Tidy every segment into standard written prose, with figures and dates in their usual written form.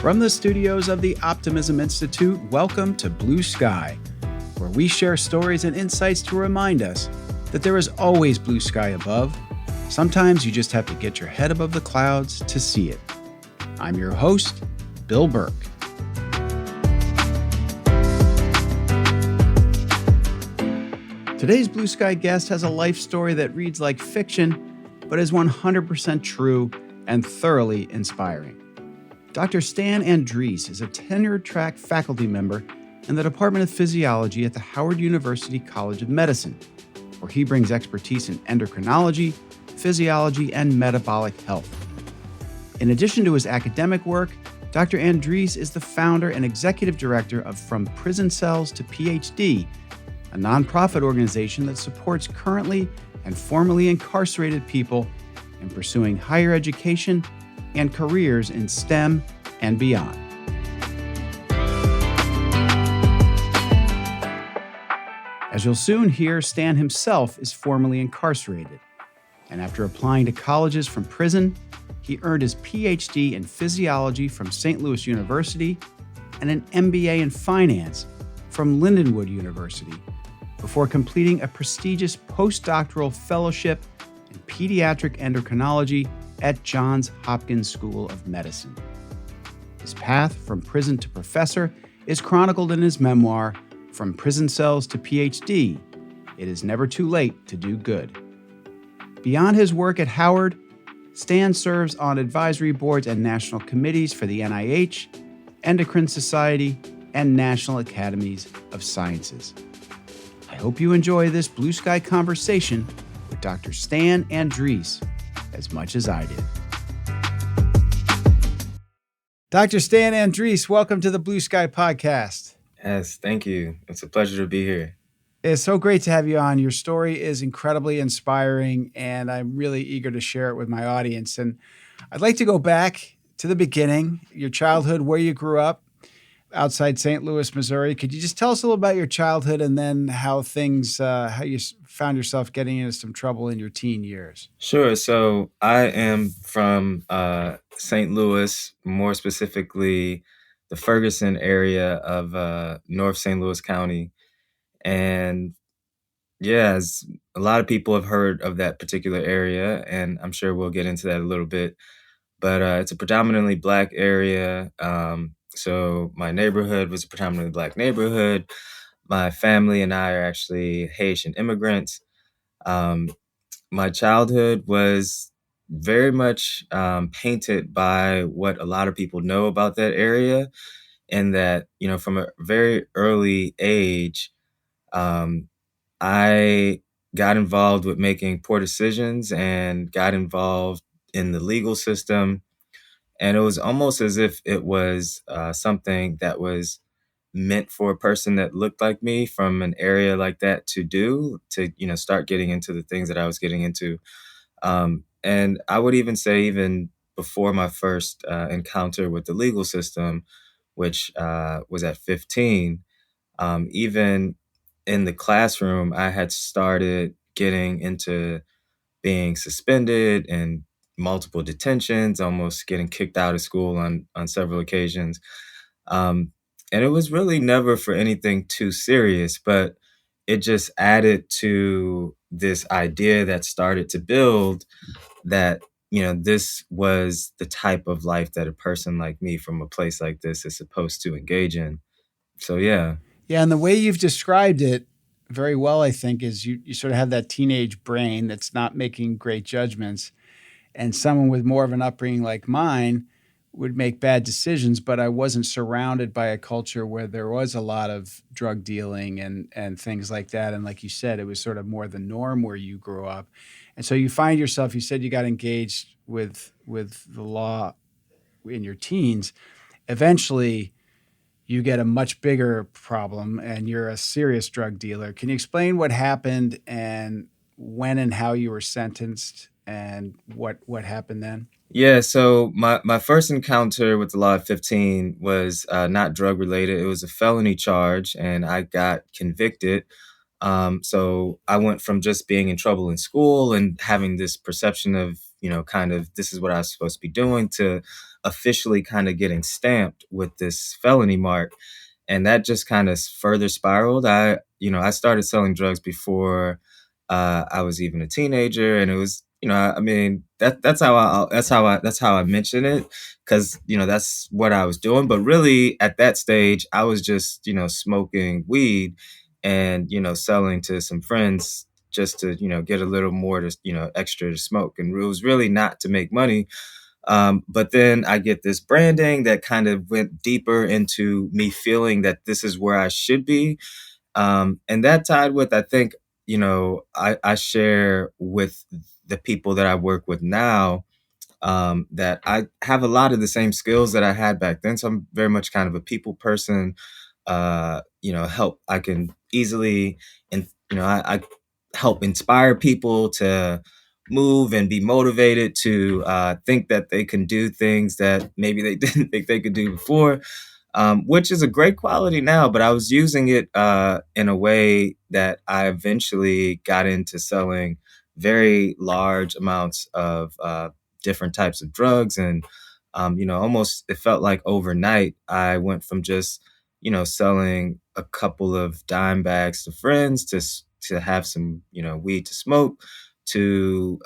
From the studios of the Optimism Institute, welcome to Blue Sky, where we share stories and insights to remind us that there is always blue sky above. Sometimes you just have to get your head above the clouds to see it. I'm your host, Bill Burke. Today's Blue Sky guest has a life story that reads like fiction, but is 100% true and thoroughly inspiring. Dr. Stan Andrisse is a tenured track faculty member in the Department of Physiology at the Howard University College of Medicine, where he brings expertise in endocrinology, physiology, and metabolic health. In addition to his academic work, Dr. Andrisse is the founder and executive director of From Prison Cells to PhD, a nonprofit organization that supports currently and formerly incarcerated people in pursuing higher education and careers in STEM and beyond. As you'll soon hear, Stan himself is formerly incarcerated, and after applying to colleges from prison, he earned his PhD in physiology from St. Louis University and an MBA in finance from Lindenwood University, before completing a prestigious postdoctoral fellowship in pediatric endocrinology at Johns Hopkins School of Medicine. His path from prison to professor is chronicled in his memoir, From Prison Cells to PhD, It Is Never Too Late to Do Good. Beyond his work at Howard, Stan serves on advisory boards and national committees for the NIH, Endocrine Society, and National Academies of Sciences. I hope you enjoy this Blue Sky conversation with Dr. Stan Andrisse as much as I did. Dr. Stan Andrisse, welcome to the Blue Sky podcast. Yes, thank you. It's a pleasure to be here. It's so great to have you on. Your story is incredibly inspiring, and I'm really eager to share it with my audience. And I'd like to go back to the beginning, your childhood, where you grew up outside St. Louis, Missouri. Could you just tell us a little about your childhood and then how you found yourself getting into some trouble in your teen years? Sure. So I am from St. Louis, more specifically the Ferguson area of North St. Louis County. And yeah, as a lot of people have heard of that particular area, and I'm sure we'll get into that a little bit. But it's a predominantly Black area. So my neighborhood was a predominantly Black neighborhood. My family and I are actually Haitian immigrants. My childhood was very much painted by what a lot of people know about that area, and that, from a very early age, I got involved with making poor decisions and got involved in the legal system. And it was almost as if it was something that was meant for a person that looked like me from an area like that to start getting into the things that I was getting into. And I would even say, even before my first encounter with the legal system, which was at 15, even in the classroom, I had started getting into being suspended and multiple detentions, almost getting kicked out of school on several occasions. And it was really never for anything too serious, but it just added to this idea that started to build that, this was the type of life that a person like me from a place like this is supposed to engage in. So, yeah. Yeah, and the way you've described it very well, I think, is you sort of have that teenage brain that's not making great judgments. And someone with more of an upbringing like mine would make bad decisions, but I wasn't surrounded by a culture where there was a lot of drug dealing and things like that. And like you said, it was sort of more the norm where you grew up. And so you find yourself, you said you got engaged with the law in your teens. Eventually, you get a much bigger problem and you're a serious drug dealer. Can you explain what happened and when and how you were sentenced and what happened then? Yeah, so my first encounter with the law at 15 was not drug related. It was a felony charge, and I got convicted So I went from just being in trouble in school and having this perception of, kind of this is what I was supposed to be doing, to officially kind of getting stamped with this felony mark. And that just kind of further spiraled. I started selling drugs before I was even a teenager, and it was, I mean, that's how I mention it, because that's what I was doing. But really, at that stage, I was just smoking weed and selling to some friends just to get a little more to extra to smoke, and it was really not to make money. But then I get this branding that kind of went deeper into me feeling that this is where I should be. And that tied with, I think, I share with the people that I work with now, that I have a lot of the same skills that I had back then. So I'm very much kind of a people person. Help. I can easily, and I help inspire people to move and be motivated to think that they can do things that maybe they didn't think they could do before, which is a great quality now. But I was using it in a way that I eventually got into selling very large amounts of different types of drugs. And, almost it felt like overnight, I went from just, selling a couple of dime bags to friends to have some, weed to smoke, to,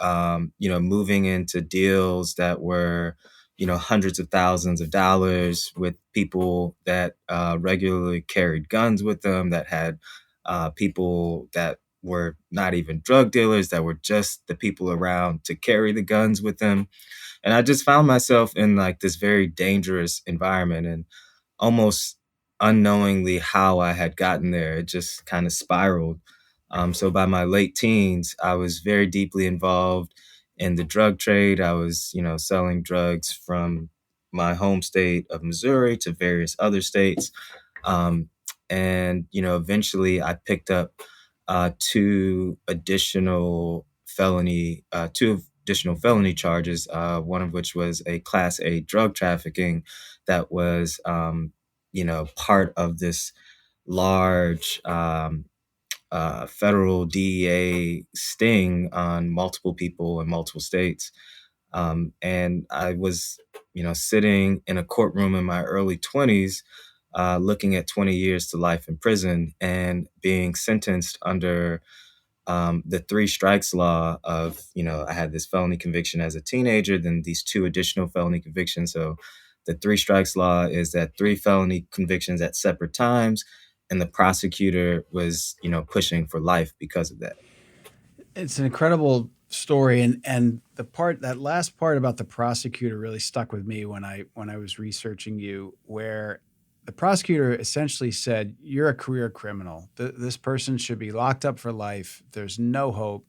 moving into deals that were, hundreds of thousands of dollars with people that regularly carried guns with them, that had people that were not even drug dealers, that were just the people around to carry the guns with them. And I just found myself in like this very dangerous environment, and almost unknowingly how I had gotten there, it just kind of spiraled. So by my late teens, I was very deeply involved in the drug trade. I was, selling drugs from my home state of Missouri to various other states. Um, and, eventually I picked up two additional felony charges, one of which was a Class A drug trafficking that was, part of this large federal DEA sting on multiple people in multiple states. And I was, sitting in a courtroom in my early 20s, looking at 20 years to life in prison and being sentenced under the three strikes law of, I had this felony conviction as a teenager, then these two additional felony convictions. So the three strikes law is that three felony convictions at separate times. And the prosecutor was, pushing for life because of that. It's an incredible story, and that last part about the prosecutor really stuck with me when I was researching you, where the prosecutor essentially said, "You're a career criminal. This person should be locked up for life. There's no hope.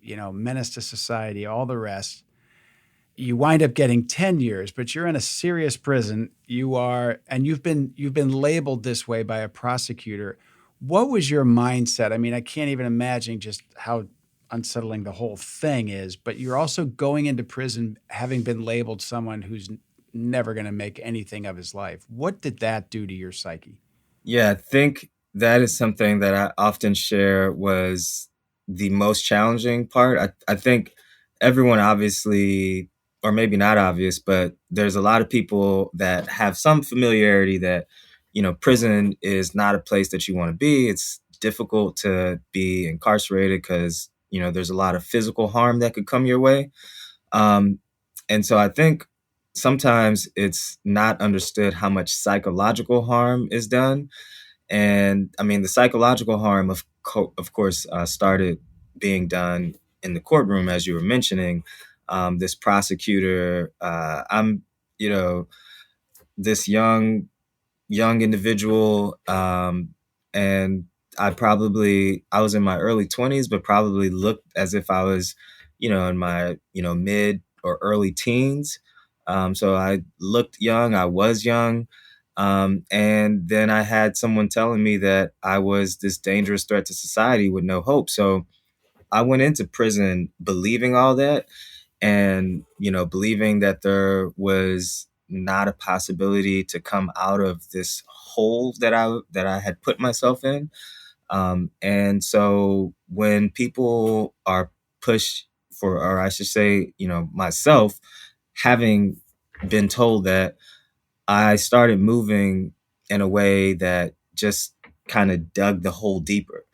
Menace to society, all the rest." You wind up getting 10 years, but you're in a serious prison. And you've been labeled this way by a prosecutor. What was your mindset? I mean, I can't even imagine just how unsettling the whole thing is, but you're also going into prison having been labeled someone who's never going to make anything of his life. What did that do to your psyche? Yeah, I think that is something that I often share was the most challenging part. I think everyone obviously, or maybe not obvious, but there's a lot of people that have some familiarity that, prison is not a place that you want to be. It's difficult to be incarcerated because, there's a lot of physical harm that could come your way. Um, and so I think sometimes it's not understood how much psychological harm is done. And I mean, the psychological harm, of course, started being done in the courtroom, as you were mentioning. This prosecutor, I'm, you know, this young individual, and I was in my early 20s, but probably looked as if I was, in my mid or early teens. So I looked young. I was young. And then I had someone telling me that I was this dangerous threat to society with no hope. So I went into prison believing all that, and believing that there was not a possibility to come out of this hole that I had put myself in. And so when people are pushed for, or I should say, myself, having been told that, I started moving in a way that just kind of dug the hole deeper.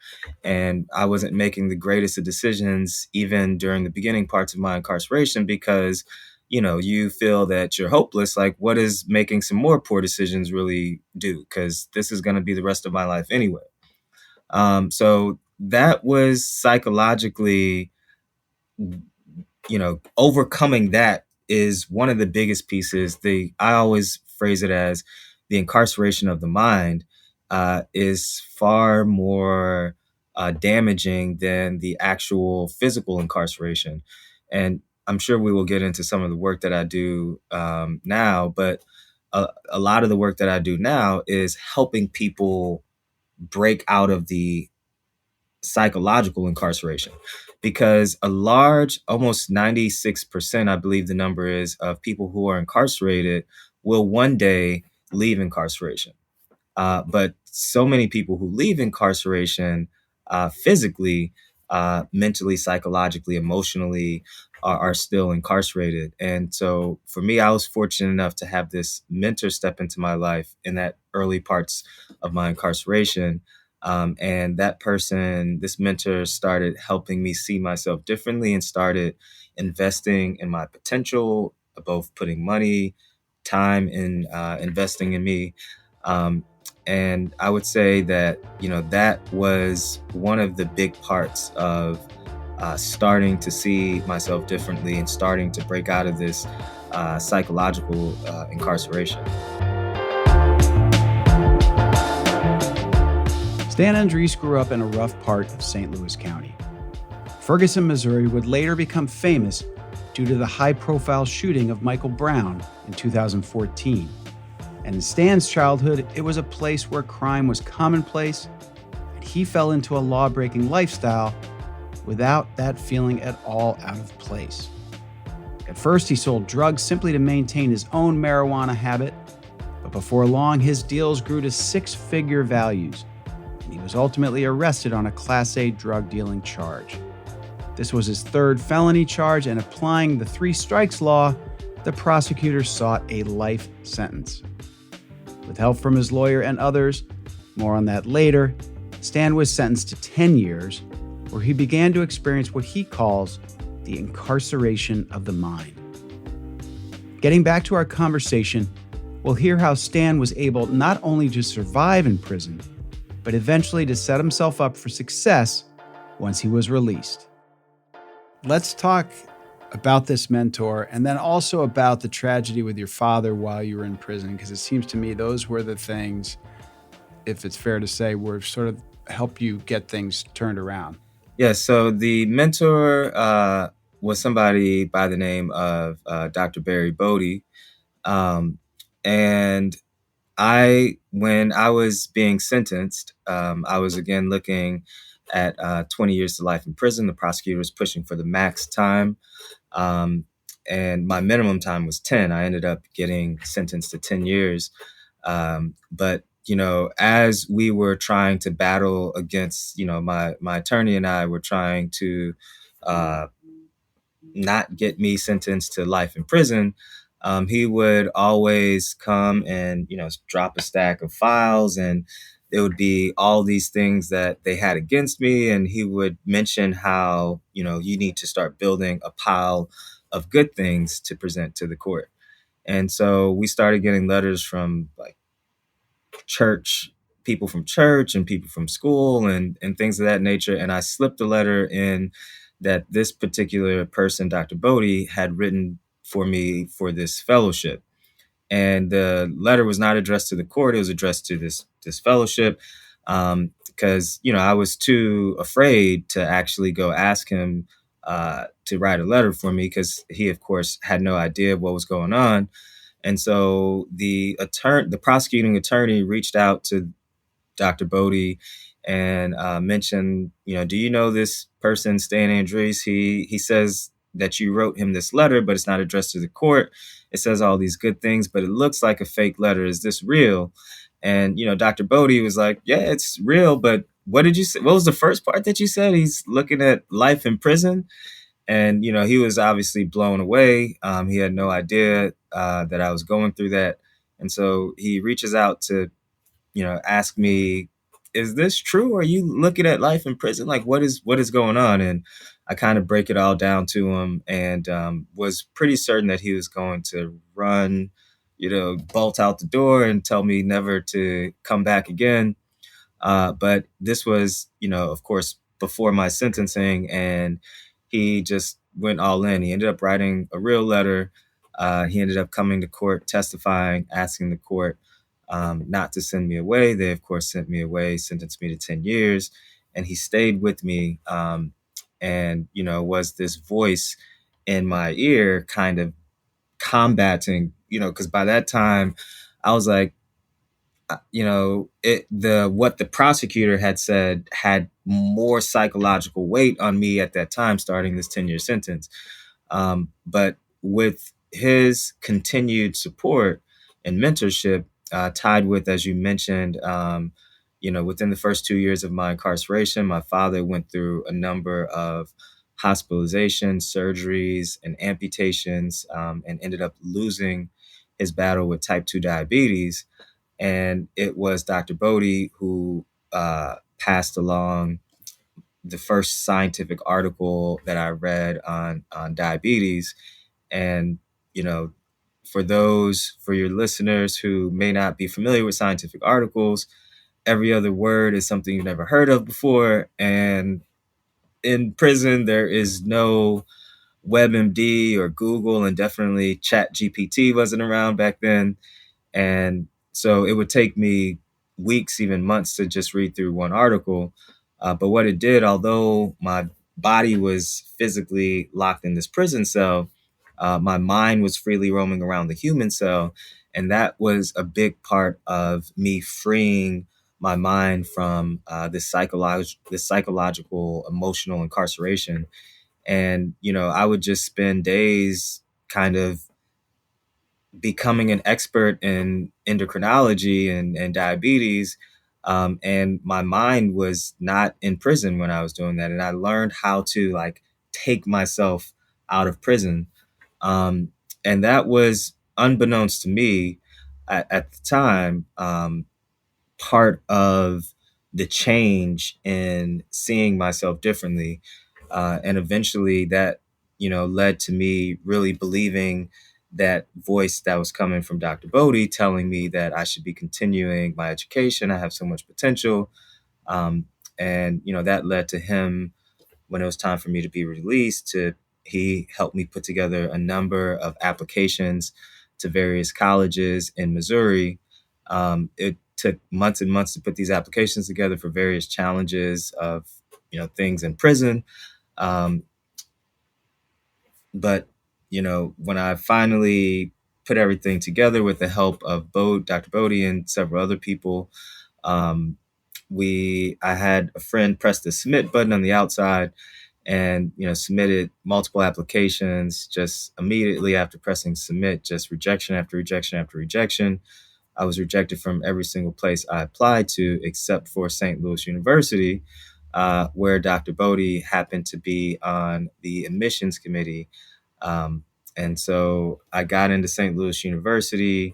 And I wasn't making the greatest of decisions even during the beginning parts of my incarceration because, you feel that you're hopeless. Like, what is making some more poor decisions really do? Because this is going to be the rest of my life anyway. So that was psychologically, overcoming that is one of the biggest pieces. I always phrase it as the incarceration of the mind is far more damaging than the actual physical incarceration. And I'm sure we will get into some of the work that I do now, but a lot of the work that I do now is helping people break out of the psychological incarceration, because a large, almost 96%, I believe the number is, of people who are incarcerated will one day leave incarceration. But so many people who leave incarceration physically, mentally, psychologically, emotionally, are still incarcerated. And so for me, I was fortunate enough to have this mentor step into my life in that early parts of my incarceration. And that person, this mentor, started helping me see myself differently and started investing in my potential, both putting money, time, and investing in me. And I would say that, that was one of the big parts of starting to see myself differently and starting to break out of this psychological incarceration. Stan Andrisse grew up in a rough part of St. Louis County. Ferguson, Missouri would later become famous due to the high-profile shooting of Michael Brown in 2014. And in Stan's childhood, it was a place where crime was commonplace, and he fell into a law-breaking lifestyle without that feeling at all out of place. At first, he sold drugs simply to maintain his own marijuana habit, but before long, his deals grew to six-figure values, and he was ultimately arrested on a Class A drug dealing charge. This was his third felony charge, and applying the three strikes law, the prosecutor sought a life sentence. With help from his lawyer and others, more on that later, Stan was sentenced to 10 years, where he began to experience what he calls the incarceration of the mind. Getting back to our conversation, we'll hear how Stan was able not only to survive in prison, but eventually to set himself up for success once he was released. Let's talk about this mentor and then also about the tragedy with your father while you were in prison, because it seems to me those were the things, if it's fair to say, were sort of help you get things turned around. Yeah, so the mentor was somebody by the name of Dr. Barry Bodie. And when I was being sentenced, I was again looking at 20 years to life in prison. The prosecutor was pushing for the max time. And my minimum time was 10. I ended up getting sentenced to 10 years. But, as we were trying to battle against, my attorney and I were trying to not get me sentenced to life in prison, he would always come and, drop a stack of files, and there would be all these things that they had against me. And he would mention how, you need to start building a pile of good things to present to the court. And so we started getting letters from people from church and people from school and things of that nature. And I slipped a letter in that this particular person, Dr. Bodie, had written for me for this fellowship. And the letter was not addressed to the court. It was addressed to this fellowship, because, I was too afraid to actually go ask him to write a letter for me, because he, of course, had no idea what was going on. And so the prosecuting attorney reached out to Dr. Bodie and mentioned, do you know this person, Stan Andrisse? He says that you wrote him this letter, but it's not addressed to the court. It says all these good things, but it looks like a fake letter. Is this real? And, Dr. Bodie was like, yeah, it's real, but what did you say? What was the first part that you said? He's looking at life in prison. And, he was obviously blown away. He had no idea that I was going through that. And so he reaches out to, ask me, is this true? Are you looking at life in prison? Like, what is going on? And I kind of break it all down to him, and was pretty certain that he was going to run, bolt out the door and tell me never to come back again. But this was, of course, before my sentencing, and he just went all in. He ended up writing a real letter. He ended up coming to court, testifying, asking the court not to send me away. They, of course, sent me away, sentenced me to 10 years, and he stayed with me, and, was this voice in my ear kind of combating, because by that time I was like, what the prosecutor had said had more psychological weight on me at that time, starting this 10-year sentence. But with his continued support and mentorship, tied with, as you mentioned, within the first 2 years of my incarceration, my father went through a number of hospitalizations, surgeries, and amputations, and ended up losing his battle with type 2 diabetes. And it was Dr. Bodie who passed along the first scientific article that I read on diabetes. And, for your listeners who may not be familiar with scientific articles, every other word is something you've never heard of before. And in prison, there is no WebMD or Google, and definitely Chat GPT wasn't around back then. And so it would take me weeks, even months, to just read through one article. But what it did, although my body was physically locked in this prison cell, my mind was freely roaming around the human cell. And that was a big part of me freeing my mind from this psychological, emotional incarceration. And, I would just spend days kind of becoming an expert in endocrinology and diabetes. And my mind was not in prison when I was doing that. And I learned how to take myself out of prison. And that was, unbeknownst to me at the time, part of the change in seeing myself differently. And eventually that, led to me really believing that voice that was coming from Dr. Bodie telling me that I should be continuing my education. I have so much potential. And, that led to him, when it was time for me to be released, he helped me put together a number of applications to various colleges in Missouri. It took months and months to put these applications together for various challenges of, things in prison. Um, but, when I finally put everything together with the help of Dr. Bodie and several other people, um, I had a friend press the submit button on the outside, and submitted multiple applications. Just immediately after pressing submit, just rejection after rejection after rejection. I was rejected from every single place I applied to, except for St. Louis University, where Dr. Bodie happened to be on the admissions committee. And so I got into St. Louis University,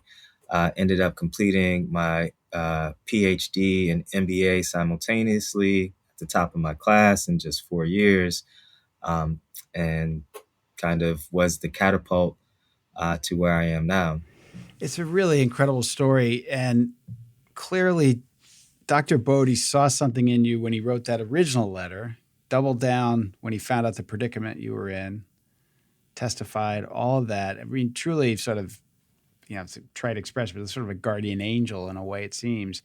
ended up completing my PhD and MBA simultaneously at the top of my class in just 4 years, and kind of was the catapult to where I am now. It's a really incredible story. And clearly, Dr. Bodie saw something in you when he wrote that original letter, doubled down when he found out the predicament you were in, testified, all of that. I mean, truly sort of, it's a trite expression, but it's sort of a guardian angel in a way, it seems.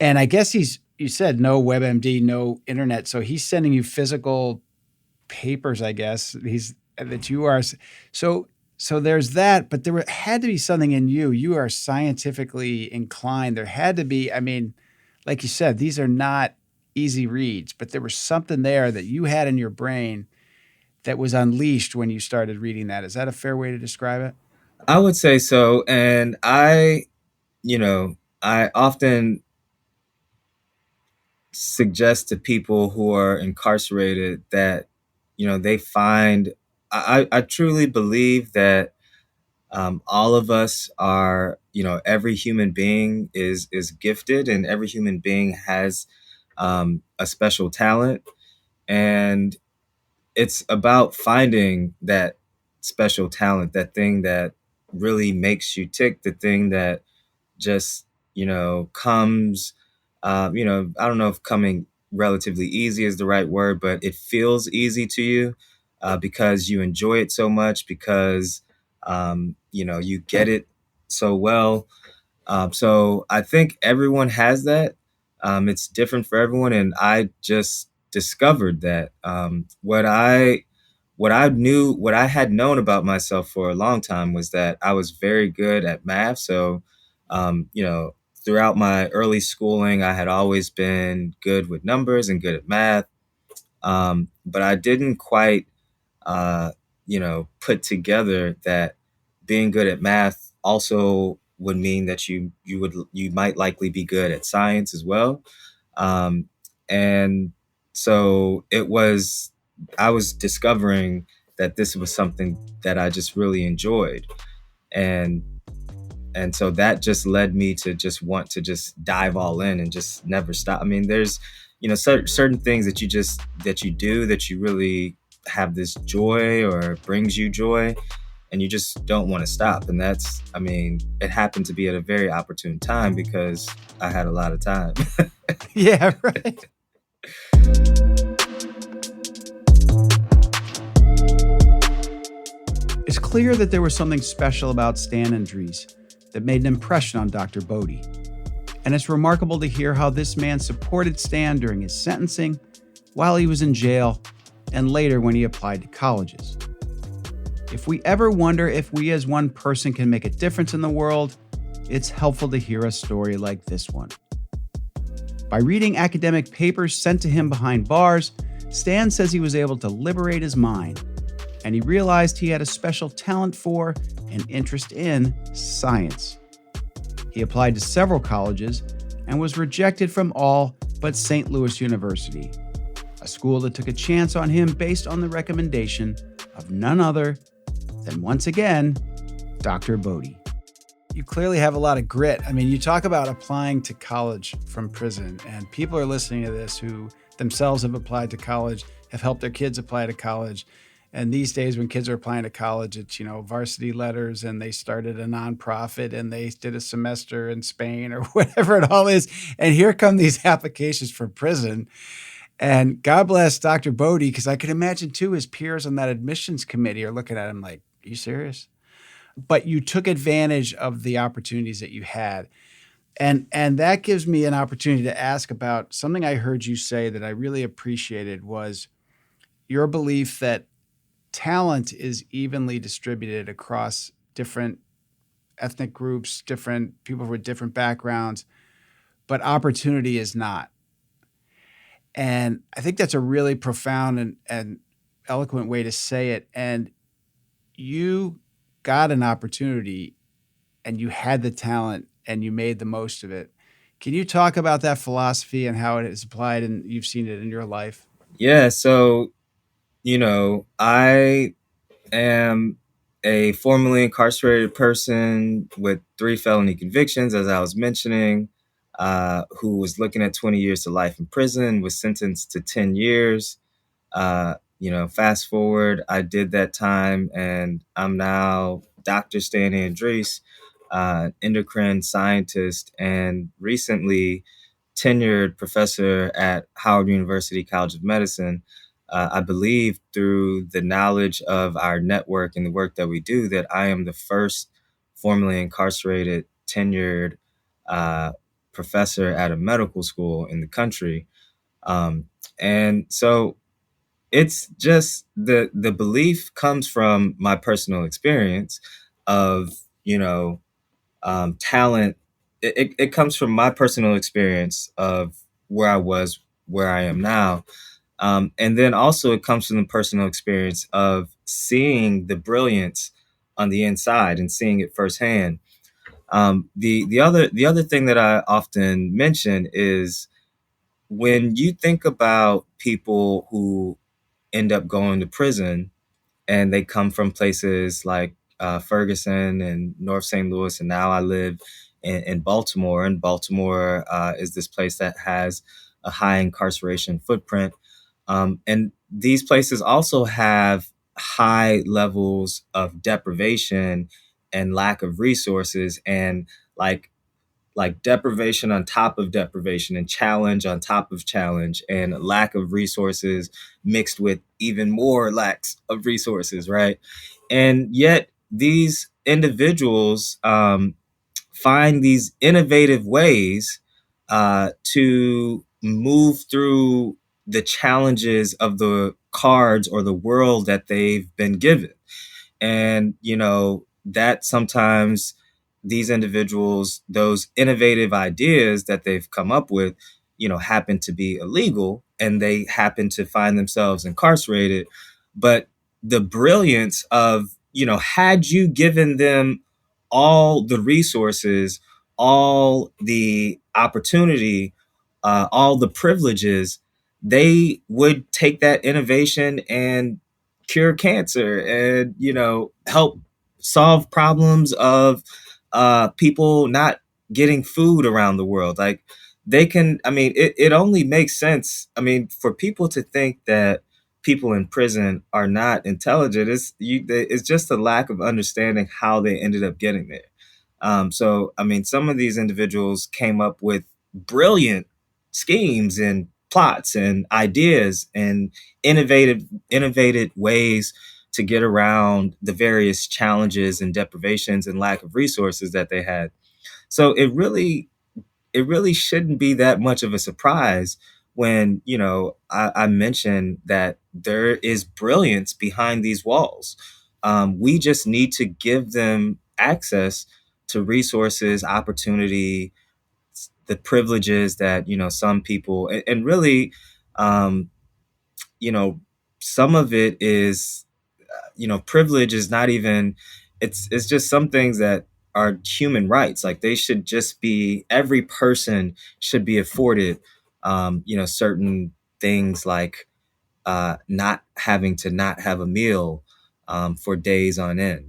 And I guess you said no WebMD, no internet. So he's sending you physical papers, I guess, that you are. So there's that, but had to be something in you. You are scientifically inclined. There had to be, I mean, like you said, these are not easy reads, but there was something there that you had in your brain that was unleashed when you started reading that. Is that a fair way to describe it? I would say so. And I often suggest to people who are incarcerated that, they find, I truly believe that all of us are, every human being is gifted, and every human being has a special talent. And it's about finding that special talent, that thing that really makes you tick, the thing that just, comes, I don't know if coming relatively easy is the right word, but it feels easy to you because you enjoy it so much, because, you get it so well. So I think everyone has that. It's different for everyone, and I just discovered that what I had known about myself for a long time was that I was very good at math. So, um, you know, throughout my early schooling, I had always been good with numbers and good at math. But I didn't quite uh, put together that being good at math also would mean that you might likely be good at science as well. Um, and so I was discovering that this was something that I just really enjoyed. And so that just led me to just want to just dive all in and just never stop. I mean, there's, certain things that you do that you really have this joy, or brings you joy, and you just don't want to stop. And that's, I mean, it happened to be at a very opportune time because I had a lot of time. Yeah, right. It's clear that there was something special about Stan Andrisse that made an impression on Dr. Bodie. And it's remarkable to hear how this man supported Stan during his sentencing, while he was in jail, and later when he applied to colleges. If we ever wonder if we as one person can make a difference in the world, it's helpful to hear a story like this one. By reading academic papers sent to him behind bars, Stan says he was able to liberate his mind, and he realized he had a special talent for and interest in science. He applied to several colleges and was rejected from all but St. Louis University, a school that took a chance on him based on the recommendation of none other than, once again, Dr. Bodie. You clearly have a lot of grit. I mean, you talk about applying to college from prison, and people are listening to this who themselves have applied to college, have helped their kids apply to college. And these days when kids are applying to college, it's, varsity letters, and they started a nonprofit and they did a semester in Spain or whatever it all is. And here come these applications for prison. And God bless Dr. Bodie, because I can imagine too, his peers on that admissions committee are looking at him like, are you serious? But you took advantage of the opportunities that you had. And that gives me an opportunity to ask about something I heard you say that I really appreciated, was your belief that talent is evenly distributed across different ethnic groups, different people with different backgrounds, but opportunity is not. And I think that's a really profound and eloquent way to say it. And you got an opportunity and you had the talent and you made the most of it. Can you talk about that philosophy and how it is applied and you've seen it in your life? Yeah. So, I am a formerly incarcerated person with 3 felony convictions, as I was mentioning, who was looking at 20 years to life in prison, was sentenced to 10 years. Fast forward, I did that time, and I'm now Dr. Stan Andrisse, endocrine scientist, and recently tenured professor at Howard University College of Medicine. I believe through the knowledge of our network and the work that we do that I am the first formerly incarcerated tenured uh, professor at a medical school in the country. And so it's just the belief comes from my personal experience of, talent. It comes from my personal experience of where I was, where I am now. And then also it comes from the personal experience of seeing the brilliance on the inside and seeing it firsthand. The other thing that I often mention is when you think about people who end up going to prison and they come from places like Ferguson and North St. Louis, and now I live in Baltimore. And Baltimore is this place that has a high incarceration footprint. And these places also have high levels of deprivation and lack of resources, and like deprivation on top of deprivation, and challenge on top of challenge, and lack of resources mixed with even more lacks of resources, right? And yet these individuals find these innovative ways to move through the challenges of the cards or the world that they've been given. And that sometimes these individuals, those innovative ideas that they've come up with, happen to be illegal, and they happen to find themselves incarcerated. But the brilliance of, had you given them all the resources, all the opportunity, all the privileges, they would take that innovation and cure cancer, and help solve problems of people not getting food around the world. Like, they can, I mean, it only makes sense, I mean, for people to think that people in prison are not intelligent. It's just a lack of understanding how they ended up getting there. So I mean, some of these individuals came up with brilliant schemes and plots and ideas and innovative ways to get around the various challenges and deprivations and lack of resources that they had. So it really shouldn't be that much of a surprise when, I mentioned that there is brilliance behind these walls. We just need to give them access to resources, opportunity, the privileges that, some people, and really, um, you know, some of it is, privilege is not even, it's just some things that are human rights. Like, they should just be, every person should be afforded, certain things, like not having to not have a meal for days on end.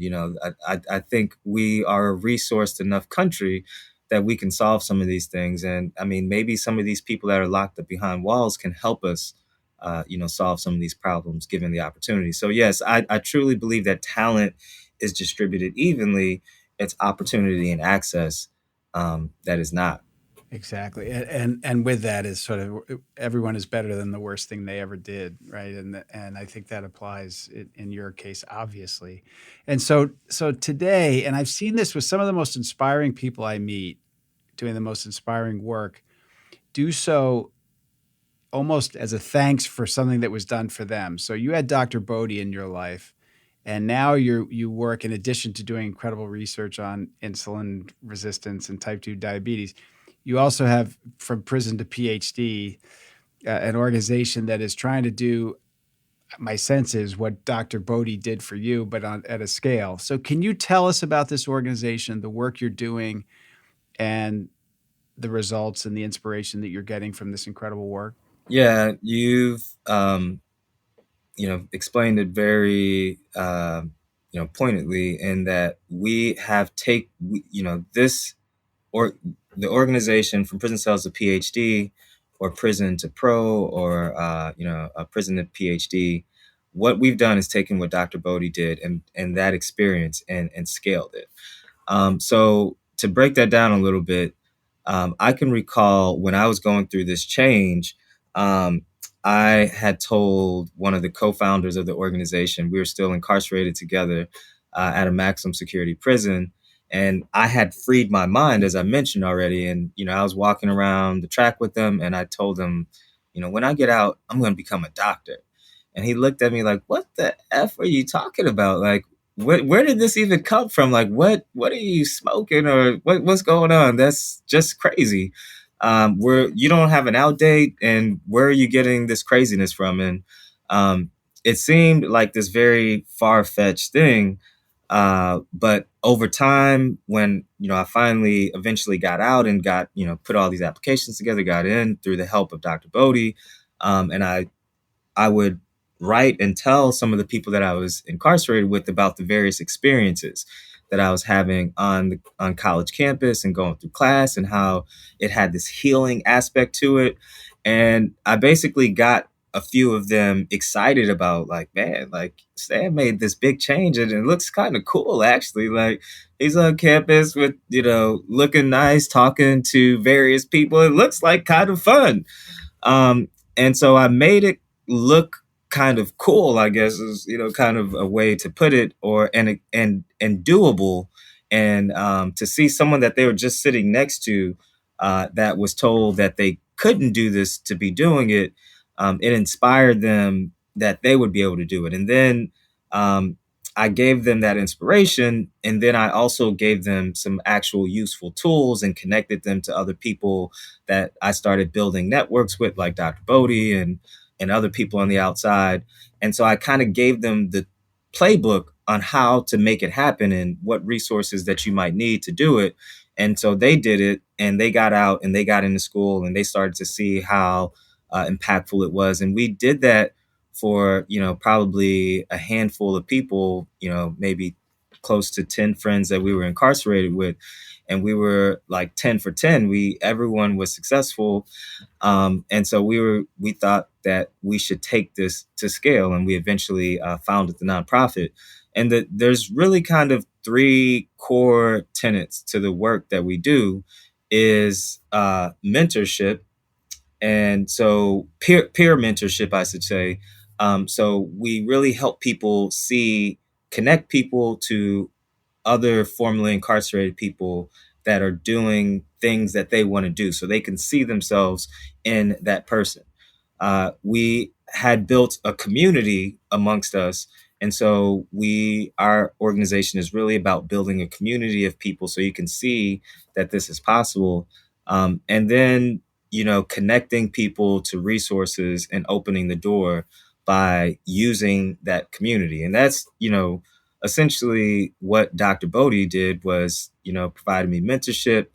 I think we are a resourced enough country that we can solve some of these things. And I mean, maybe some of these people that are locked up behind walls can help us, solve some of these problems given the opportunity. So yes, I truly believe that talent is distributed evenly. It's opportunity and access that is not. Exactly. And with that is sort of everyone is better than the worst thing they ever did, right? And I think that applies in your case, obviously. And so today, and I've seen this with some of the most inspiring people I meet doing the most inspiring work, do so almost as a thanks for something that was done for them. So you had Dr. Bodie in your life, and now you work, in addition to doing incredible research on insulin resistance and type 2 diabetes, you also have, from prison to PhD, an organization that is trying to do, my sense is, what Dr. Bodie did for you, but at a scale. So can you tell us about this organization, the work you're doing, and the results and the inspiration that you're getting from this incredible work? Yeah, you've explained it very pointedly, in that we have this, or the organization from prison cells to PhD, or prison to pro, or a prison to PhD. What we've done is taken what Dr. Bodie did, and that experience, and scaled it. So to break that down a little bit, I can recall when I was going through this change, um, I had told one of the co-founders of the organization, we were still incarcerated together at a maximum security prison. And I had freed my mind, as I mentioned already. And, I was walking around the track with them, and I told him, when I get out, I'm going to become a doctor. And he looked at me like, what the F are you talking about? Like, where did this even come from? Like, what are you smoking, or what's going on? That's just crazy. Where you don't have an outdate, and where are you getting this craziness from? And it seemed like this very far-fetched thing. But over time, when I finally eventually got out and got put all these applications together, got in through the help of Dr. Bodie, and I would write and tell some of the people that I was incarcerated with about the various experiences that I was having on college campus and going through class, and how it had this healing aspect to it. And I basically got a few of them excited about, like, man, like Stan made this big change and it looks kind of cool actually. Like, he's on campus with, looking nice, talking to various people. It looks like kind of fun. And so I made it look kind of cool, I guess, is kind of a way to put it, or and doable. And to see someone that they were just sitting next to, that was told that they couldn't do this, to be doing it, it inspired them that they would be able to do it. And then I gave them that inspiration, and then I also gave them some actual useful tools and connected them to other people that I started building networks with, like Dr. Bodie and other people on the outside. And so I kind of gave them the playbook on how to make it happen and what resources that you might need to do it. And so they did it, and they got out and they got into school, and they started to see how impactful it was. And we did that for, probably a handful of people, maybe close to 10 friends that we were incarcerated with. And we were like 10 for 10. Everyone was successful. And so we thought that we should take this to scale, and we eventually founded the nonprofit. And there's really kind of three core tenets to the work that we do: is mentorship. And so peer mentorship, I should say. So we really help people connect people to other formerly incarcerated people that are doing things that they want to do, so they can see themselves in that person. We had built a community amongst us. And so our organization is really about building a community of people so you can see that this is possible. And then, connecting people to resources and opening the door by using that community. And that's, essentially what Dr. Bodie did, was, provided me mentorship.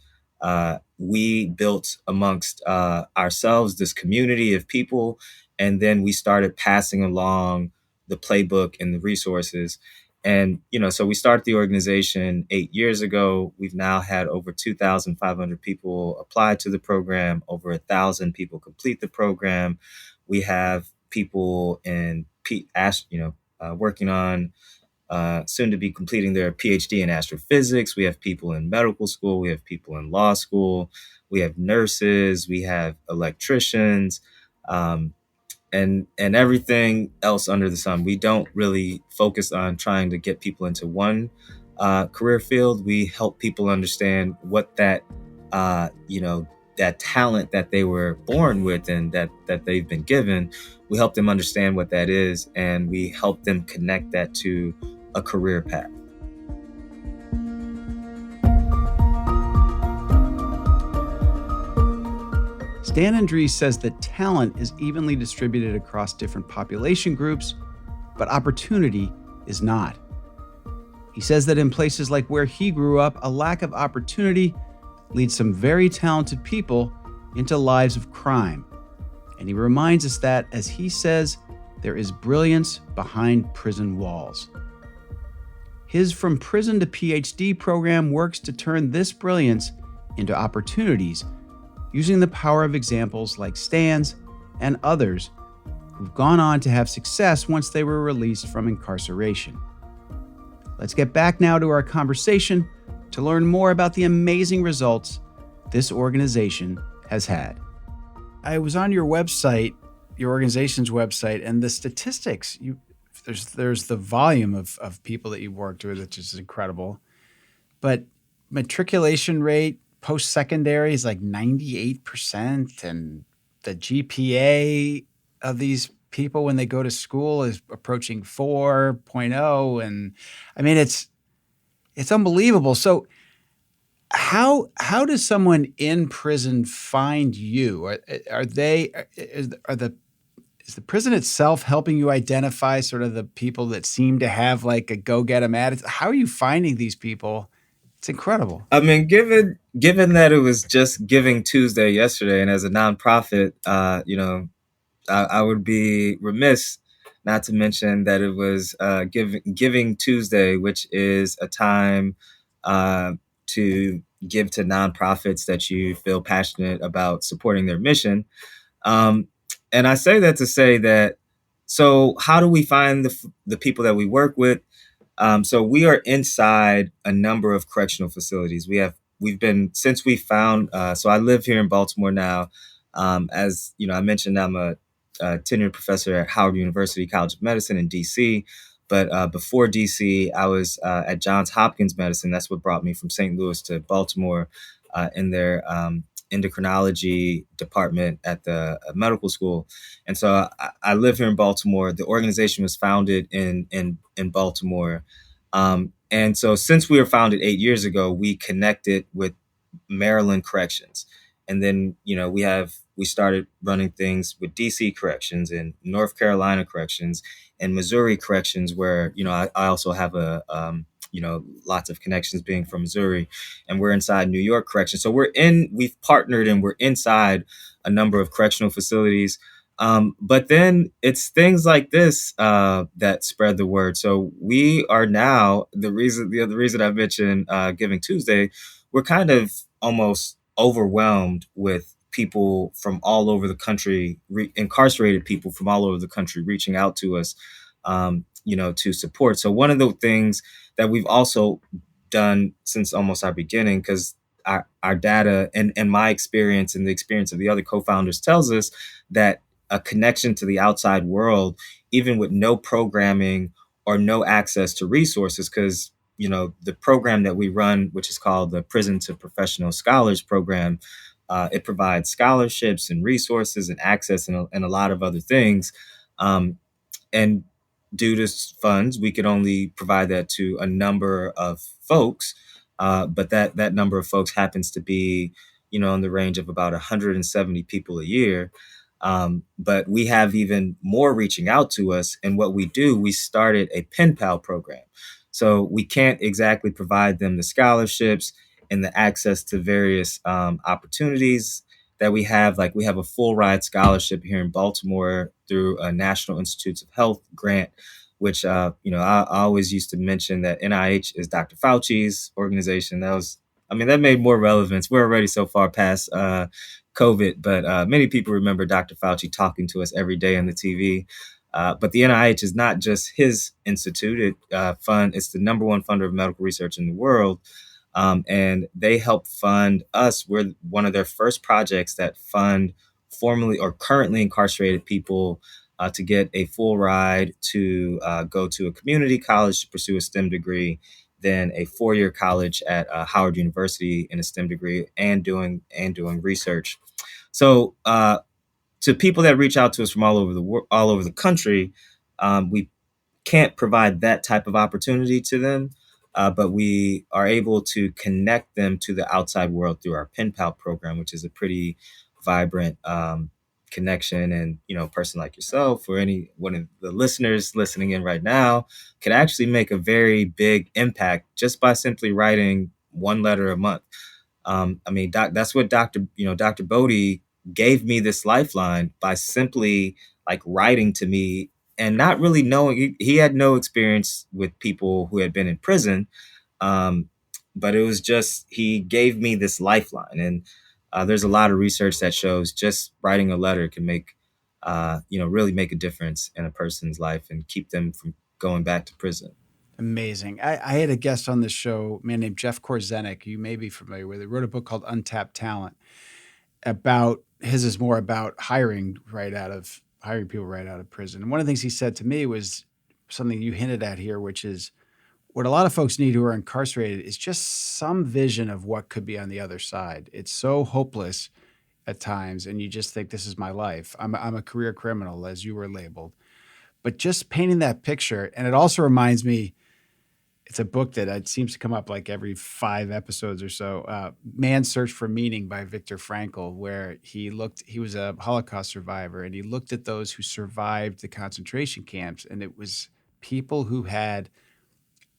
We built amongst ourselves this community of people, and then we started passing along the playbook and the resources. And, so we started the organization 8 years ago. We've now had over 2,500 people apply to the program, over 1,000 people complete the program. We have people working on soon to be completing their PhD in astrophysics. We have people in medical school. We have people in law school. We have nurses. We have electricians, and everything else under the sun. We don't really focus on trying to get people into one career field. We help people understand what that talent that they were born with and that they've been given. We help them understand what that is, and we help them connect that to a career path. Stan Andrisse says that talent is evenly distributed across different population groups, but opportunity is not. He says that in places like where he grew up, a lack of opportunity leads some very talented people into lives of crime. And he reminds us that, as he says, there is brilliance behind prison walls. His From Prison to PhD program works to turn this brilliance into opportunities, using the power of examples like Stan's and others who've gone on to have success once they were released from incarceration. Let's get back now to our conversation to learn more about the amazing results this organization has had. I was on your website, your organization's website, and the statistics, there's the volume of people that you've worked with, which is incredible. But matriculation rate post-secondary is like 98%, and the GPA of these people when they go to school is approaching 4.0. And I mean, it's unbelievable. So how does someone in prison find you? Is Is the prison itself helping you identify sort of the people that seem to have like a go-get-em attitude? How are you finding these people? It's incredible. I mean, given that it was just Giving Tuesday yesterday, and as a nonprofit, I would be remiss not to mention that it was Giving Tuesday, which is a time to give to nonprofits that you feel passionate about supporting their mission. Um, and I say that to say that, so how do we find the people that we work with? So we are inside a number of correctional facilities. We've been since we found. So I live here in Baltimore now. As you know, I mentioned I'm a tenured professor at Howard University College of Medicine in D.C. But before DC, I was at Johns Hopkins Medicine. That's what brought me from St. Louis to Baltimore in their endocrinology department at the medical school. And so I live here in Baltimore. The organization was founded in Baltimore. And so since we were founded 8 years ago, we connected with Maryland Corrections. And then, we started running things with DC Corrections and North Carolina Corrections and Missouri Corrections, where, I also have lots of connections being from Missouri, and we're inside New York Corrections. So we've partnered and we're inside a number of correctional facilities. But then it's things like this that spread the word. So we are now the other reason I mentioned Giving Tuesday, we're kind of almost overwhelmed with people from all over the country, incarcerated people from all over the country reaching out to us, to support. So one of the things that we've also done since almost our beginning, because our data and my experience and the experience of the other co-founders tells us that a connection to the outside world, even with no programming or no access to resources, because the program that we run, which is called the Prison to Professional Scholars Program, it provides scholarships and resources and access and a lot of other things. And due to funds, we could only provide that to a number of folks. But that number of folks happens to be, in the range of about 170 people a year. But we have even more reaching out to us. And what we do, we started a pen pal program. So we can't exactly provide them the scholarships and the access to various opportunities that we have. Like we have a full ride scholarship here in Baltimore through a National Institutes of Health grant, which, I always used to mention that NIH is Dr. Fauci's organization. That made more relevance. We're already so far past COVID, but many people remember Dr. Fauci talking to us every day on the TV. But the NIH is not just his institute. It's the number one funder of medical research in the world. And they help fund us. We're one of their first projects that fund formerly or currently incarcerated people to get a full ride to go to a community college to pursue a STEM degree, then a 4-year college at Howard University in a STEM degree and doing research. So to people that reach out to us from all over the country, we can't provide that type of opportunity to them, but we are able to connect them to the outside world through our Pen Pal program, which is a pretty vibrant connection. And, a person like yourself or any one of the listeners listening in right now can actually make a very big impact just by simply writing one letter a month. That's what Dr. Bodie gave me this lifeline by simply like writing to me and not really knowing. He had no experience with people who had been in prison. But it was just, he gave me this lifeline. And there's a lot of research that shows just writing a letter can make, really make a difference in a person's life and keep them from going back to prison. Amazing. I had a guest on this show, a man named Jeff Korzenik, you may be familiar with. He wrote a book called Untapped Talent. His is more about hiring people right out of prison. And one of the things he said to me was something you hinted at here, which is what a lot of folks need who are incarcerated is just some vision of what could be on the other side. It's so hopeless at times, and you just think, this is my life. I'm a career criminal, as you were labeled. But just painting that picture, and it also reminds me, It's a book that it seems to come up like every 5 episodes or so. Man's Search for Meaning by Viktor Frankl, where he was a Holocaust survivor, and he looked at those who survived the concentration camps, and it was people who had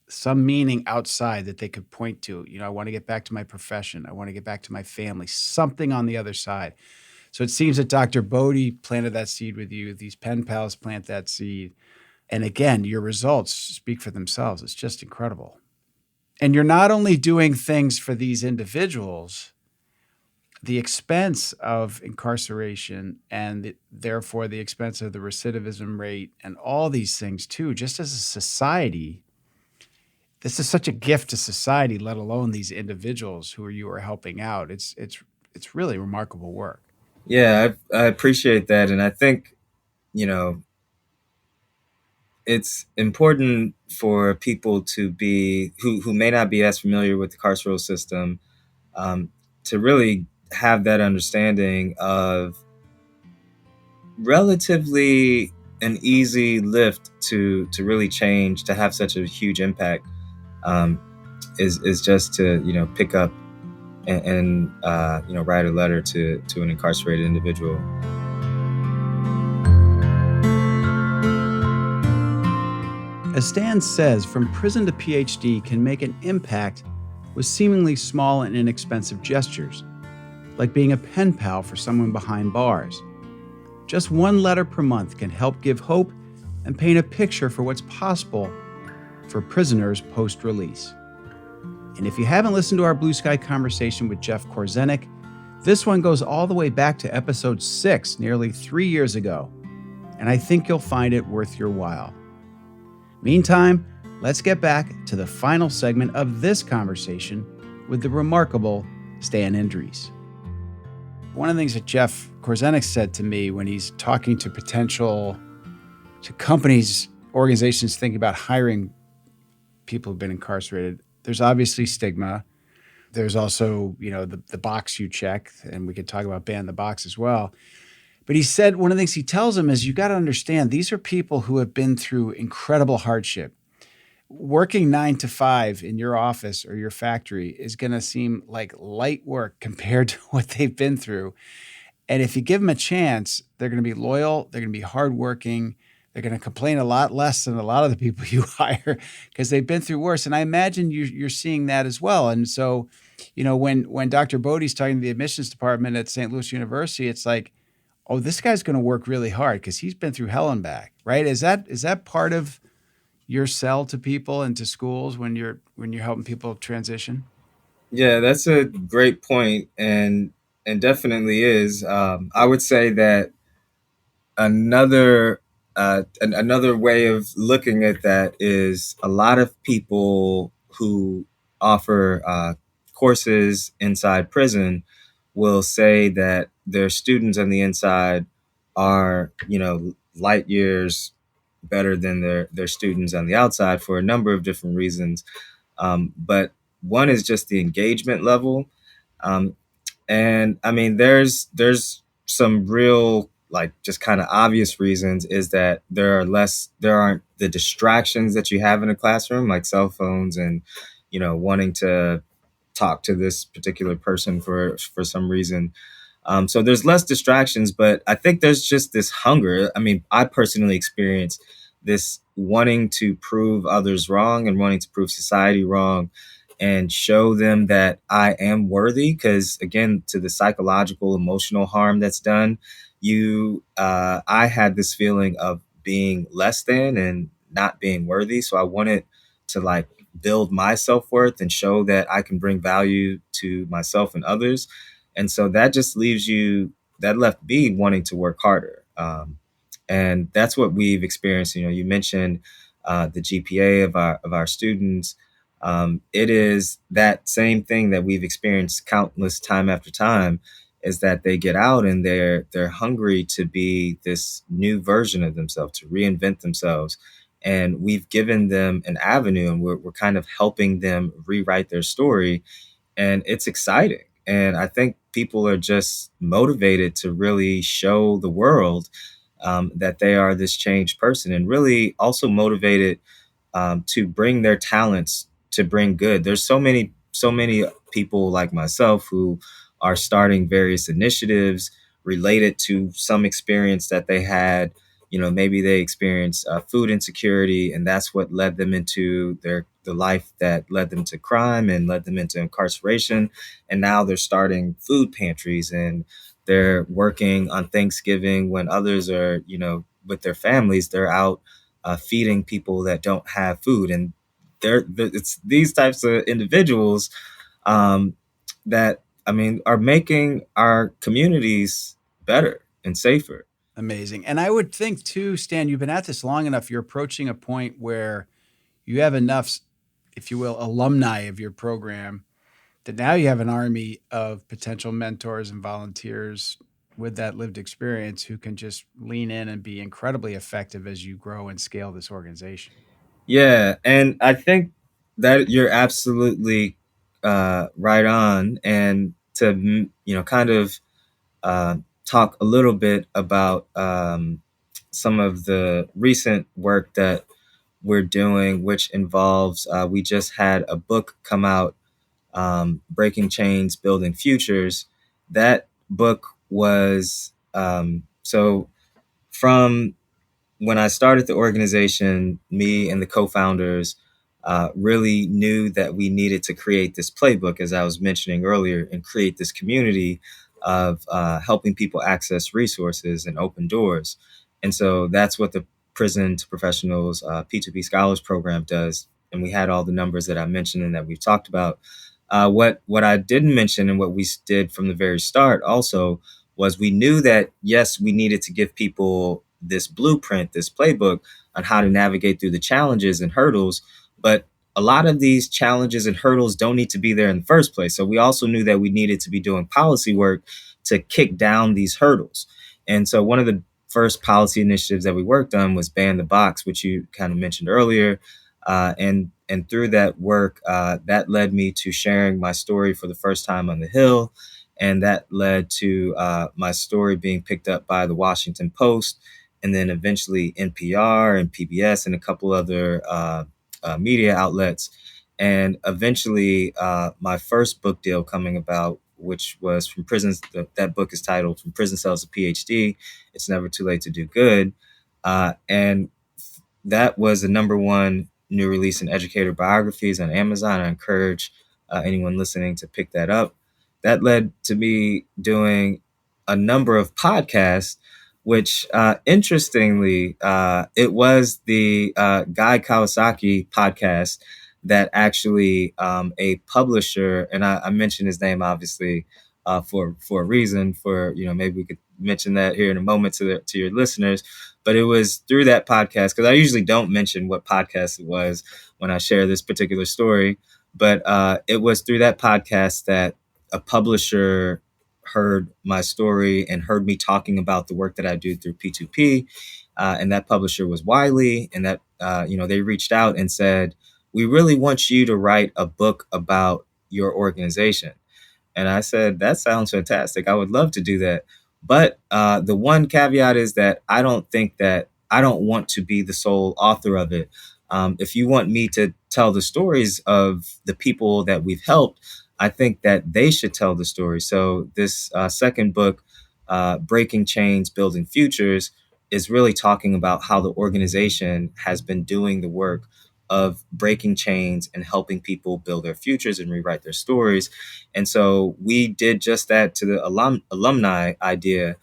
some meaning outside that they could point to. I want to get back to my profession. I want to get back to my family, something on the other side. So it seems that Dr. Bodie planted that seed with you. These pen pals plant that seed. And again, your results speak for themselves. It's just incredible. And you're not only doing things for these individuals, the expense of incarceration and therefore the expense of the recidivism rate and all these things too, just as a society, this is such a gift to society, let alone these individuals who you are helping out. It's really remarkable work. Yeah, I appreciate that. And I think, you know, it's important for people to be who may not be as familiar with the carceral system, um, to really have that understanding of relatively an easy lift to really change, to have such a huge impact, um, is just to pick up and write a letter to an incarcerated individual. As Stan says, from prison to PhD can make an impact with seemingly small and inexpensive gestures, like being a pen pal for someone behind bars. Just one letter per month can help give hope and paint a picture for what's possible for prisoners post-release. And if you haven't listened to our Blue Sky conversation with Jeff Korzenik, this one goes all the way back to episode 6, nearly 3 years ago. And I think you'll find it worth your while. Meantime, let's get back to the final segment of this conversation with the remarkable Stan Andrisse. One of the things that Jeff Korzenik said to me when he's talking to companies, organizations thinking about hiring people who've been incarcerated, there's obviously stigma. There's also, the box you check, and we could talk about ban the box as well. But he said one of the things he tells them is you got to understand these are people who have been through incredible hardship. Working 9 to 5 in your office or your factory is going to seem like light work compared to what they've been through. And if you give them a chance, they're going to be loyal. They're going to be hardworking. They're going to complain a lot less than a lot of the people you hire because they've been through worse. And I imagine you're seeing that as well. And so, when Dr. Bodie's talking to the admissions department at St. Louis University, it's like, oh, this guy's going to work really hard because he's been through hell and back, right? Is that part of your sell to people and to schools when you're helping people transition? Yeah, that's a great point, and definitely is. I would say that another another way of looking at that is a lot of people who offer courses inside prison will say that their students on the inside are light years better than their students on the outside for a number of different reasons. But one is just the engagement level. Um, and I mean, there's some real, like, just kind of obvious reasons, is that there aren't the distractions that you have in a classroom, like cell phones and wanting to talk to this particular person for some reason. So there's less distractions, but I think there's just this hunger. I mean, I personally experience this wanting to prove others wrong and wanting to prove society wrong and show them that I am worthy. Because again, to the psychological, emotional harm that's done, I had this feeling of being less than and not being worthy. So I wanted to, like, build my self-worth and show that I can bring value to myself and others. And so that just that left me wanting to work harder. And that's what we've experienced. You mentioned the GPA of our students. It is that same thing that we've experienced countless time after time, is that they get out and they're hungry to be this new version of themselves, to reinvent themselves. And we've given them an avenue, and we're kind of helping them rewrite their story. And it's exciting. And I think people are just motivated to really show the world that they are this changed person, and really also motivated to bring their talents to bring good. There's so many people like myself who are starting various initiatives related to some experience that they had. Maybe they experienced food insecurity, and that's what led them into the life that led them to crime and led them into incarceration. And now they're starting food pantries, and they're working on Thanksgiving when others are, with their families. They're out feeding people that don't have food, and it's these types of individuals um, that are making our communities better and safer. Amazing. And I would think too, Stan, you've been at this long enough, you're approaching a point where you have enough, if you will, alumni of your program that now you have an army of potential mentors and volunteers with that lived experience who can just lean in and be incredibly effective as you grow and scale this organization. Yeah, and I think that you're absolutely right on. And to kind of uh, talk a little bit about some of the recent work that we're doing, which involves we just had a book come out, Breaking Chains, Building Futures. That book was so from when I started the organization, me and the co-founders really knew that we needed to create this playbook, as I was mentioning earlier, and create this community of helping people access resources and open doors. And so that's what the Prison to Professionals P2P Scholars Program does. And we had all the numbers that I mentioned and that we've talked about. What I didn't mention, and what we did from the very start also, was we knew that, yes, we needed to give people this blueprint, this playbook on how to navigate through the challenges and hurdles. But a lot of these challenges and hurdles don't need to be there in the first place. So we also knew that we needed to be doing policy work to kick down these hurdles. And so one of the first policy initiatives that we worked on was Ban the Box, which you kind of mentioned earlier. And through that work, that led me to sharing my story for the first time on the Hill. And that led to my story being picked up by the Washington Post, and then eventually NPR and PBS and a couple other media outlets. And eventually my first book deal coming about, which was from prisons. That book is titled From Prison Cells to PhD. It's Never Too Late to Do Good. And that was the number one new release in educator biographies on Amazon. I encourage anyone listening to pick that up. That led to me doing a number of podcasts, which interestingly, it was the Guy Kawasaki podcast that actually a publisher, and I mentioned his name obviously for a reason. For maybe we could mention that here in a moment to your listeners. But it was through that podcast, because I usually don't mention what podcast it was when I share this particular story. But it was through that podcast that a publisher heard my story and heard me talking about the work that I do through P2P. And that publisher was Wiley. And that, they reached out and said, "We really want you to write a book about your organization." And I said, "That sounds fantastic. I would love to do that. But the one caveat is that I don't want to be the sole author of it. If you want me to tell the stories of the people that we've helped, I think that they should tell the story." So this second book, Breaking Chains, Building Futures, is really talking about how the organization has been doing the work of breaking chains and helping people build their futures and rewrite their stories. And so we did just that to the alumni idea.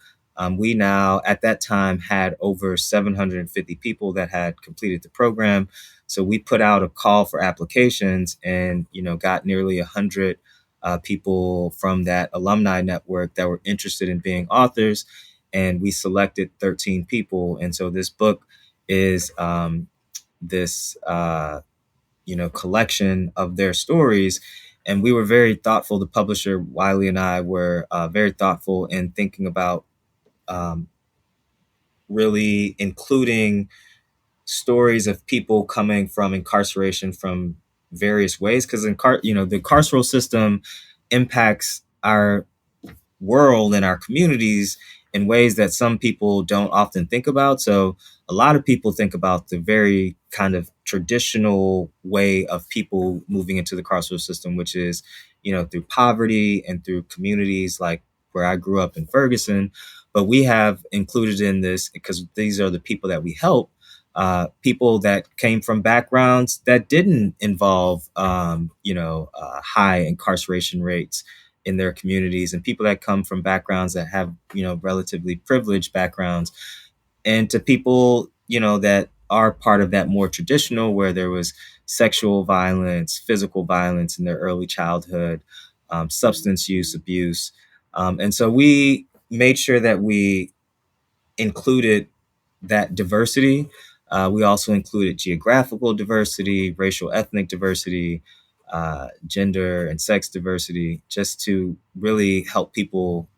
We now, at that time, had over 750 people that had completed the program. So we put out a call for applications, and got nearly 100 people from that alumni network that were interested in being authors. And we selected 13 people. And so this book is this collection of their stories. And we were very thoughtful. The publisher, Wiley, and I were very thoughtful in thinking about really including stories of people coming from incarceration from various ways, because the carceral system impacts our world and our communities in ways that some people don't often think about. So a lot of people think about the very kind of traditional way of people moving into the carceral system, which is, through poverty and through communities like where I grew up in Ferguson. But we have included in this, because these are the people that we help, people that came from backgrounds that didn't involve, high incarceration rates in their communities, and people that come from backgrounds that have, relatively privileged backgrounds, and to people, that are part of that more traditional, where there was sexual violence, physical violence in their early childhood, substance use abuse. And so we made sure that we included that diversity. We also included geographical diversity, racial, ethnic diversity, gender and sex diversity, just to really help people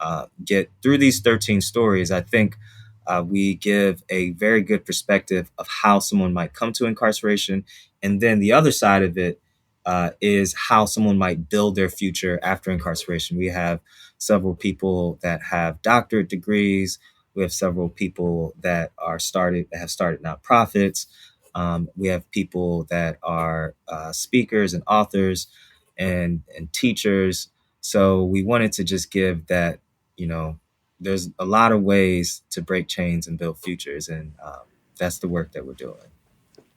get through these 13 stories. I think we give a very good perspective of how someone might come to incarceration. And then the other side of it is how someone might build their future after incarceration. We have several people that have doctorate degrees. We have several people that have started nonprofits. We have people that are speakers and authors and teachers. So we wanted to just give that, there's a lot of ways to break chains and build futures. And that's the work that we're doing.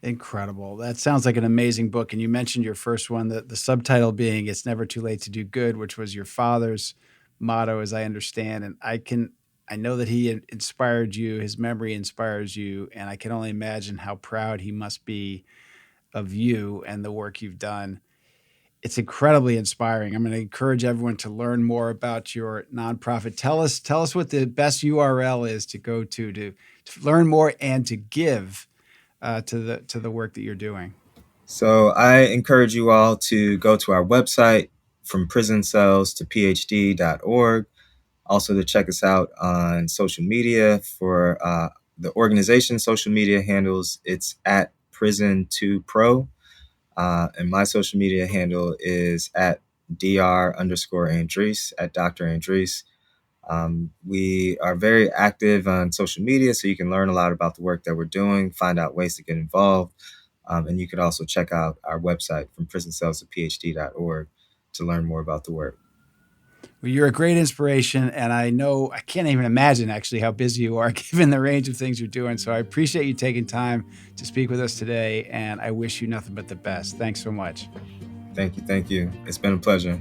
Incredible. That sounds like an amazing book. And you mentioned your first one, the subtitle being "It's Never Too Late to Do Good," which was your father's motto, as I understand. And I know that he inspired you, his memory inspires you, and I can only imagine how proud he must be of you and the work you've done. It's incredibly inspiring. I'm going to encourage everyone to learn more about your nonprofit. Tell us what the best URL is to go to learn more and to give to the work that you're doing. So I encourage you all to go to our website, from prison cells to phd.org. Also to check us out on social media. For the organization's social media handles, it's at prison2pro. And my social media handle is at dr_Andrisse, at Dr. Andrisse. We are very active on social media, so you can learn a lot about the work that we're doing, find out ways to get involved. And you can also check out our website, from prison cells to phd.org, to learn more about the work. Well, you're a great inspiration, and I can't even imagine actually how busy you are given the range of things you're doing. So I appreciate you taking time to speak with us today, and I wish you nothing but the best. Thanks so much. Thank you. It's been a pleasure.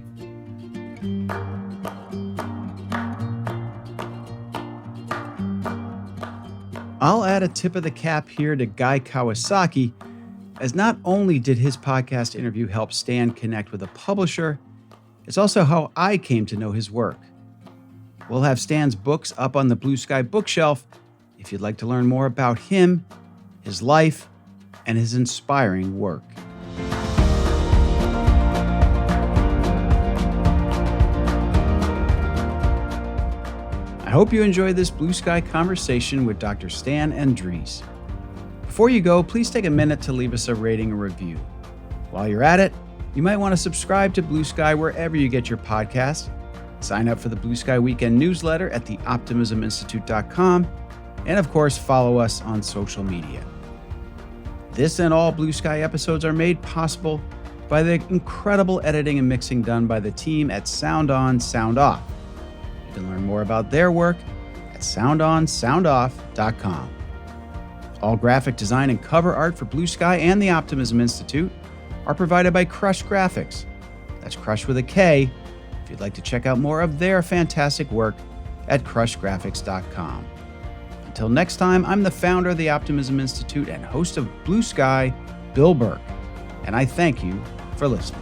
I'll add a tip of the cap here to Guy Kawasaki, as not only did his podcast interview help Stan connect with a publisher, it's also how I came to know his work. We'll have Stan's books up on the Blue Sky bookshelf if you'd like to learn more about him, his life, and his inspiring work. I hope you enjoyed this Blue Sky conversation with Dr. Stan Andrisse. Before you go, please take a minute to leave us a rating or review. While you're at it, you might want to subscribe to Blue Sky wherever you get your podcasts. Sign up for the Blue Sky Weekend newsletter at theoptimisminstitute.com. And of course, follow us on social media. This and all Blue Sky episodes are made possible by the incredible editing and mixing done by the team at Sound On, Sound Off. You can learn more about their work at soundonsoundoff.com. All graphic design and cover art for Blue Sky and the Optimism Institute are provided by Crush Graphics. That's Crush with a K, if you'd like to check out more of their fantastic work at crushgraphics.com. Until next time, I'm the founder of the Optimism Institute and host of Blue Sky, Bill Burke, and I thank you for listening.